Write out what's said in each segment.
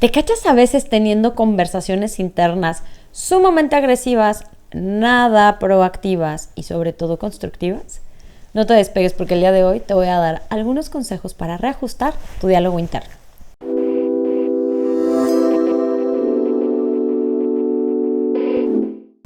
¿Te cachas a veces teniendo conversaciones internas sumamente agresivas, nada proactivas y sobre todo constructivas? No te despegues porque el día de hoy te voy a dar algunos consejos para reajustar tu diálogo interno.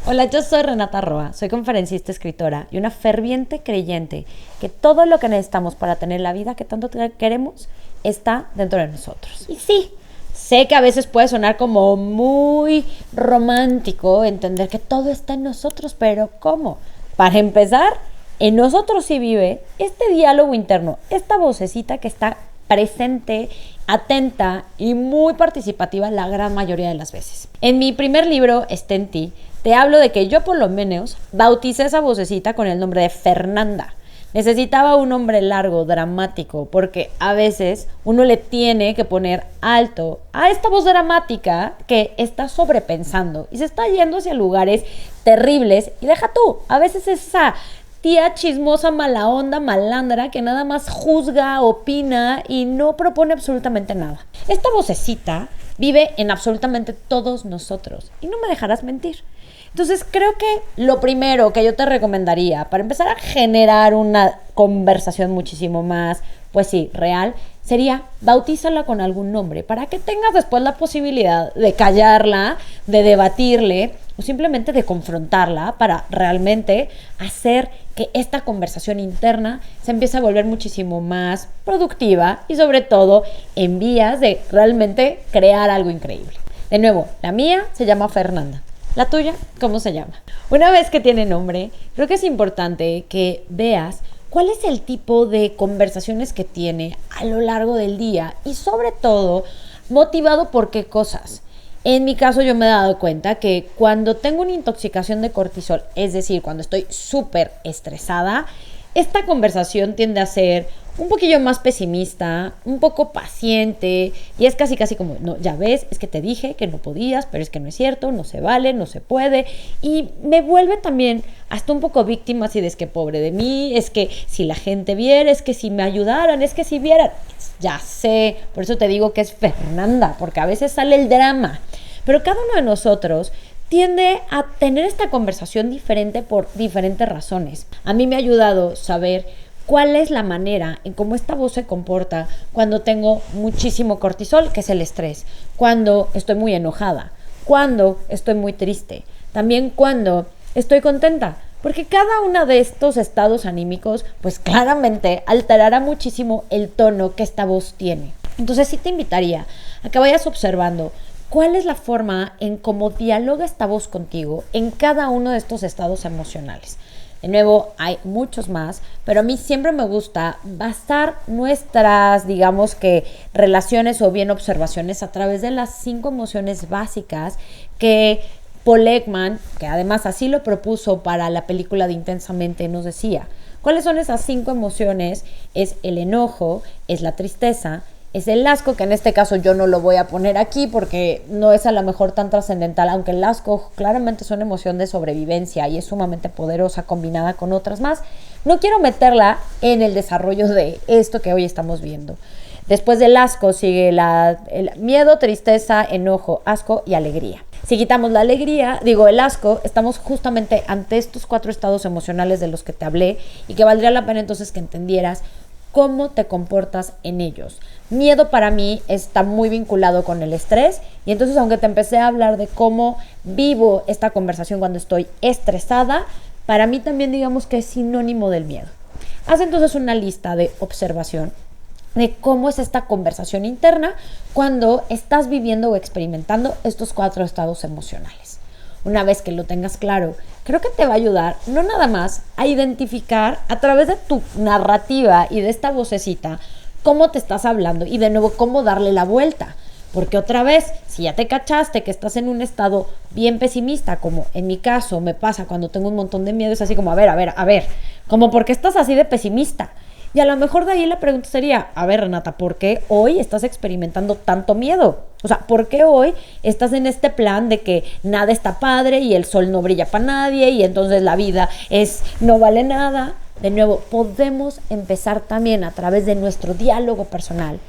Hola, yo soy Renata Roa, soy conferencista, escritora y una ferviente creyente que todo lo que necesitamos para tener la vida que tanto queremos está dentro de nosotros. Y sí, sé que a veces puede sonar como muy romántico entender que todo está en nosotros, pero ¿cómo? Para empezar, en nosotros sí vive este diálogo interno, esta vocecita que está presente, atenta y muy participativa la gran mayoría de las veces. En mi primer libro, Está en ti, te hablo de que yo por lo menos bauticé esa vocecita con el nombre de Fernanda. Necesitaba un nombre largo, dramático, porque a veces uno le tiene que poner alto a esta voz dramática que está sobrepensando y se está yendo hacia lugares terribles. Y deja tú, a veces es esa tía chismosa, mala onda, malandra, que nada más juzga, opina y no propone absolutamente nada. Esta vocecita vive en absolutamente todos nosotros y no me dejarás mentir. Entonces creo que lo primero que yo te recomendaría para empezar a generar una conversación muchísimo más, pues sí, real, sería bautízala con algún nombre para que tengas después la posibilidad de callarla, de debatirle o simplemente de confrontarla para realmente hacer que esta conversación interna se empiece a volver muchísimo más productiva y sobre todo en vías de realmente crear algo increíble. De nuevo, la mía se llama Fernanda. ¿La tuya cómo se llama? Una vez que tiene nombre, creo que es importante que veas cuál es el tipo de conversaciones que tiene a lo largo del día y sobre todo motivado por qué cosas. En mi caso yo me he dado cuenta que cuando tengo una intoxicación de cortisol, es decir, cuando estoy súper estresada, esta conversación tiende a ser un poquillo más pesimista, un poco paciente y es casi como, no, ya ves, es que te dije que no podías, pero es que no es cierto, no se vale, no se puede y me vuelve también hasta un poco víctima así de es que pobre de mí, es que si la gente viera, es que si me ayudaran, es que si vieran, ya sé, por eso te digo que es Fernanda, porque a veces sale el drama, pero cada uno de nosotros tiende a tener esta conversación diferente por diferentes razones. A mí me ha ayudado saber cuál es la manera en cómo esta voz se comporta cuando tengo muchísimo cortisol, que es el estrés, cuando estoy muy enojada, cuando estoy muy triste, también cuando estoy contenta, porque cada uno de estos estados anímicos, pues claramente alterará muchísimo el tono que esta voz tiene. Entonces sí te invitaría a que vayas observando cuál es la forma en cómo dialoga esta voz contigo en cada uno de estos estados emocionales. De nuevo, hay muchos más, pero a mí siempre me gusta basar nuestras, digamos que, relaciones o bien observaciones a través de las 5 emociones básicas que Paul Ekman, que además así lo propuso para la película de Intensamente, nos decía. ¿Cuáles son esas 5 emociones? Es el enojo, es la tristeza, es el asco, que en este caso yo no lo voy a poner aquí porque no es a lo mejor tan trascendental, aunque el asco claramente es una emoción de sobrevivencia y es sumamente poderosa combinada con otras más. No quiero meterla en el desarrollo de esto que hoy estamos viendo. Después del asco sigue el miedo, tristeza, enojo, asco y alegría. Si quitamos la alegría, el asco, estamos justamente ante estos 4 estados emocionales de los que te hablé y que valdría la pena entonces que entendieras cómo te comportas en ellos. Miedo para mí está muy vinculado con el estrés y entonces aunque te empecé a hablar de cómo vivo esta conversación cuando estoy estresada, para mí también digamos que es sinónimo del miedo. Haz entonces una lista de observación de cómo es esta conversación interna cuando estás viviendo o experimentando estos 4 estados emocionales. Una vez que lo tengas claro, creo que te va a ayudar no nada más a identificar a través de tu narrativa y de esta vocecita cómo te estás hablando y de nuevo cómo darle la vuelta. Porque otra vez, si ya te cachaste que estás en un estado bien pesimista, como en mi caso me pasa cuando tengo un montón de miedo, es así como, a ver, como ¿por qué estás así de pesimista? Y a lo mejor de ahí la pregunta sería, a ver, Renata, ¿por qué hoy estás experimentando tanto miedo? O sea, ¿por qué hoy estás en este plan de que nada está padre y el sol no brilla para nadie y entonces la vida no vale nada? de nuevo, podemos empezar también a través de nuestro diálogo personal,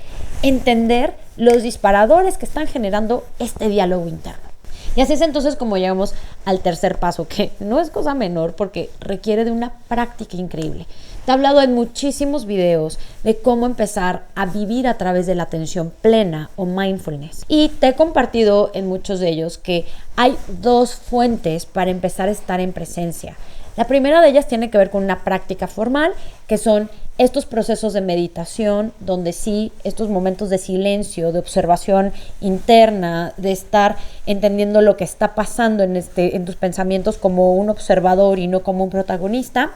entender los disparadores que están generando este diálogo interno. Y así es entonces como llegamos al tercer paso, que no es cosa menor porque requiere de una práctica increíble. Te he hablado en muchísimos videos de cómo empezar a vivir a través de la atención plena o mindfulness. Y te he compartido en muchos de ellos que hay dos fuentes para empezar a estar en presencia. La primera de ellas tiene que ver con una práctica formal, que son estos procesos de meditación, donde sí, estos momentos de silencio, de observación interna, de estar entendiendo lo que está pasando en tus pensamientos como un observador y no como un protagonista,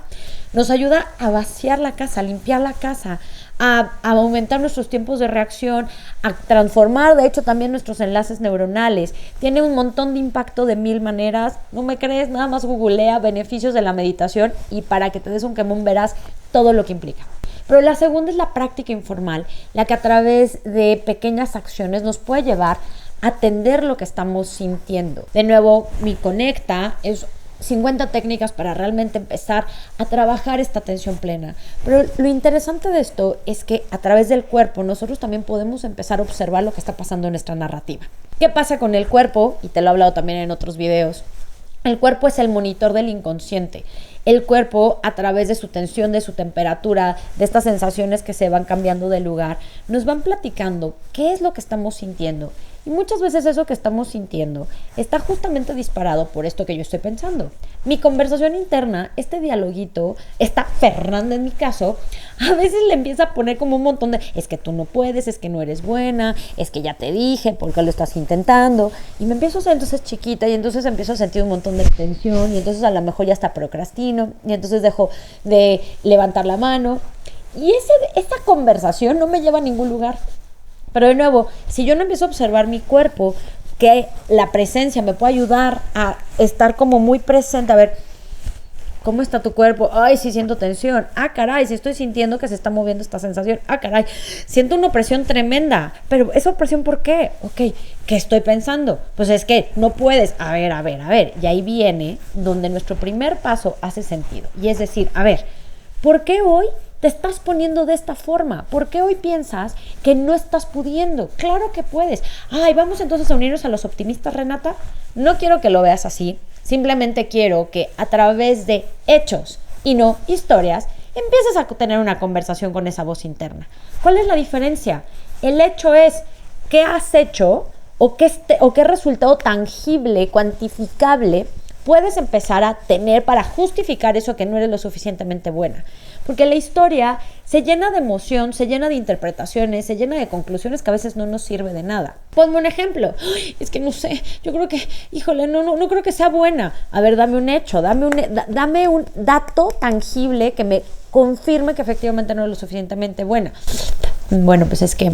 nos ayuda a vaciar la casa, a limpiar la casa, a aumentar nuestros tiempos de reacción, a transformar, de hecho, también nuestros enlaces neuronales. Tiene un montón de impacto de 1000 maneras. ¿No me crees? Nada más googlea beneficios de la meditación y para que te des un quemón verás todo lo que implica. Pero la segunda es la práctica informal, la que a través de pequeñas acciones nos puede llevar a atender lo que estamos sintiendo. De nuevo, mi Conecta es 50 técnicas para realmente empezar a trabajar esta atención plena. Pero lo interesante de esto es que a través del cuerpo nosotros también podemos empezar a observar lo que está pasando en nuestra narrativa. ¿Qué pasa con el cuerpo? Y te lo he hablado también en otros videos. El cuerpo es el monitor del inconsciente. El cuerpo, a través de su tensión, de su temperatura, de estas sensaciones que se van cambiando de lugar, nos van platicando qué es lo que estamos sintiendo. Y muchas veces eso que estamos sintiendo está justamente disparado por esto que yo estoy pensando. Mi conversación interna, este dialoguito, esta Fernanda en mi caso, a veces le empieza a poner como un montón de es que tú no puedes, es que no eres buena, es que ya te dije, ¿por qué lo estás intentando? Y me empiezo a ser entonces chiquita y entonces empiezo a sentir un montón de tensión y entonces a lo mejor ya hasta procrastino y entonces dejo de levantar la mano. Y esa conversación no me lleva a ningún lugar. Pero de nuevo, si yo no empiezo a observar mi cuerpo, que la presencia me puede ayudar a estar como muy presente, a ver, ¿cómo está tu cuerpo? Ay, sí siento tensión. Ah, caray, sí estoy sintiendo que se está moviendo esta sensación. Ah, caray, siento una opresión tremenda. Pero ¿esa opresión por qué? Ok, ¿qué estoy pensando? Pues es que no puedes. A ver. Y ahí viene donde nuestro primer paso hace sentido. Y es decir, a ver, ¿por qué hoy te estás poniendo de esta forma? ¿Por qué hoy piensas que no estás pudiendo? Claro que puedes. Ay, vamos entonces a unirnos a los optimistas, Renata. No quiero que lo veas así. Simplemente quiero que a través de hechos y no historias empieces a tener una conversación con esa voz interna. ¿Cuál es la diferencia? El hecho es qué has hecho o qué resultado tangible, cuantificable puedes empezar a tener para justificar eso que no eres lo suficientemente buena. Porque la historia se llena de emoción, se llena de interpretaciones, se llena de conclusiones que a veces no nos sirve de nada. Ponme un ejemplo. Ay, es que no sé, yo creo que, híjole, no creo que sea buena. A ver, dame un hecho, dame un dato tangible que me confirme que efectivamente no es lo suficientemente buena. Bueno, pues es que,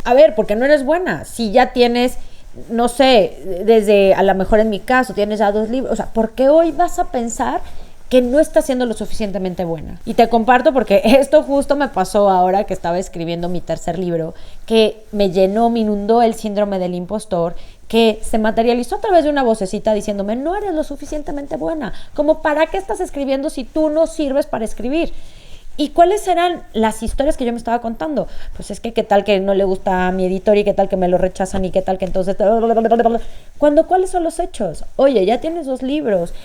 a ver, porque no eres buena. Si ya tienes, no sé, desde, a lo mejor en mi caso, tienes ya 2 libros. O sea, ¿por qué hoy vas a pensar que no está siendo lo suficientemente buena? Y te comparto porque esto justo me pasó ahora que estaba escribiendo mi tercer libro, que me inundó el síndrome del impostor, que se materializó a través de una vocecita diciéndome, no eres lo suficientemente buena, como ¿para qué estás escribiendo si tú no sirves para escribir? ¿Y cuáles eran las historias que yo me estaba contando? Pues es que qué tal que no le gusta a mi editor y qué tal que me lo rechazan y qué tal que entonces... ¿Cuáles son los hechos? Oye, ya tienes 2 libros,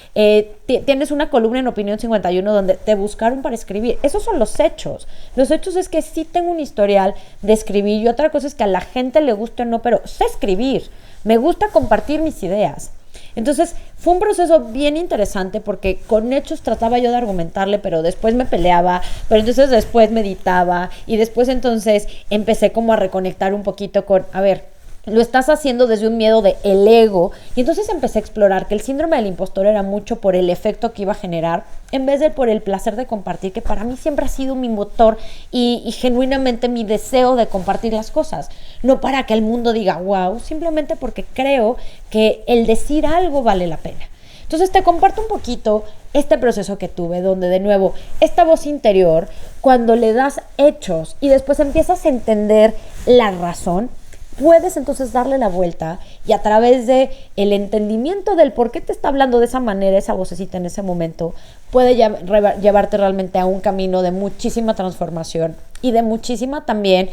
tienes una columna en Opinión 51 donde te buscaron para escribir. Esos son los hechos. Los hechos es que sí tengo un historial de escribir y otra cosa es que a la gente le guste o no, pero sé escribir. Me gusta compartir mis ideas. Entonces fue un proceso bien interesante porque con hechos trataba yo de argumentarle, pero después me peleaba, pero entonces después meditaba y después entonces empecé como a reconectar un poquito con, a ver, lo estás haciendo desde un miedo de el ego, y entonces empecé a explorar que el síndrome del impostor era mucho por el efecto que iba a generar en vez de por el placer de compartir, que para mí siempre ha sido mi motor y genuinamente mi deseo de compartir las cosas, no para que el mundo diga wow, simplemente porque creo que el decir algo vale la pena. Entonces te comparto un poquito este proceso que tuve, donde de nuevo, esta voz interior, cuando le das hechos y después empiezas a entender la razón, puedes entonces darle la vuelta y a través de el entendimiento del por qué te está hablando de esa manera esa vocecita en ese momento, puede llevarte realmente a un camino de muchísima transformación y de muchísima también,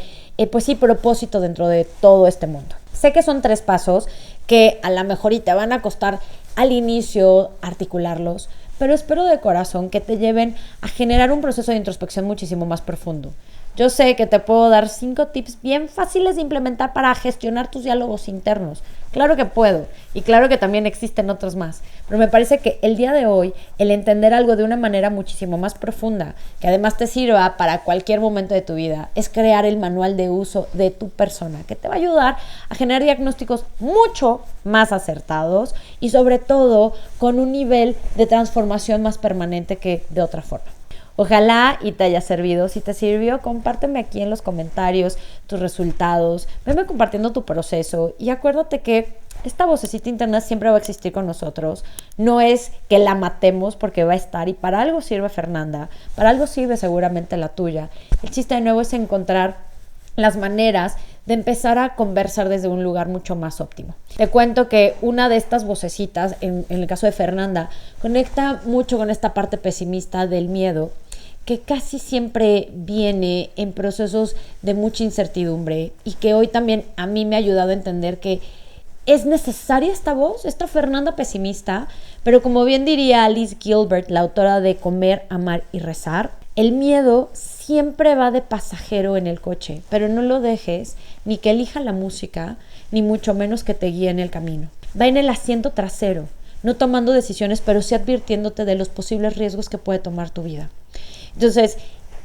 pues sí, propósito dentro de todo este mundo. Sé que son 3 pasos que a lo mejor y te van a costar al inicio articularlos, pero espero de corazón que te lleven a generar un proceso de introspección muchísimo más profundo. Yo sé que te puedo dar 5 tips bien fáciles de implementar para gestionar tus diálogos internos. Claro que puedo y claro que también existen otros más, pero me parece que el día de hoy el entender algo de una manera muchísimo más profunda, que además te sirva para cualquier momento de tu vida, es crear el manual de uso de tu persona, que te va a ayudar a generar diagnósticos mucho más acertados y sobre todo con un nivel de transformación más permanente que de otra forma. Ojalá y te haya servido. Si te sirvió, compárteme aquí en los comentarios tus resultados. Venme compartiendo tu proceso y acuérdate que esta vocecita interna siempre va a existir con nosotros. No es que la matemos porque va a estar y para algo sirve Fernanda, para algo sirve seguramente la tuya. El chiste de nuevo es encontrar las maneras de empezar a conversar desde un lugar mucho más óptimo. Te cuento que una de estas vocecitas, en el caso de Fernanda, conecta mucho con esta parte pesimista del miedo, que casi siempre viene en procesos de mucha incertidumbre y que hoy también a mí me ha ayudado a entender que es necesaria esta voz, esta Fernanda pesimista, pero como bien diría Alice Gilbert, la autora de Comer, Amar y Rezar, el miedo siempre va de pasajero en el coche, pero no lo dejes ni que elija la música, ni mucho menos que te guíe en el camino. Va en el asiento trasero, no tomando decisiones, pero sí advirtiéndote de los posibles riesgos que puede tomar tu vida. Entonces,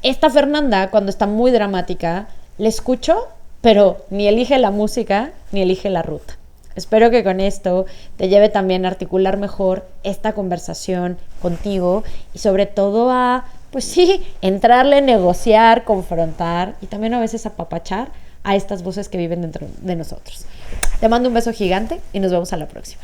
esta Fernanda, cuando está muy dramática, le escucho, pero ni elige la música, ni elige la ruta. Espero que con esto te lleve también a articular mejor esta conversación contigo y sobre todo a, pues sí, entrarle, negociar, confrontar y también a veces apapachar a estas voces que viven dentro de nosotros. Te mando un beso gigante y nos vemos a la próxima.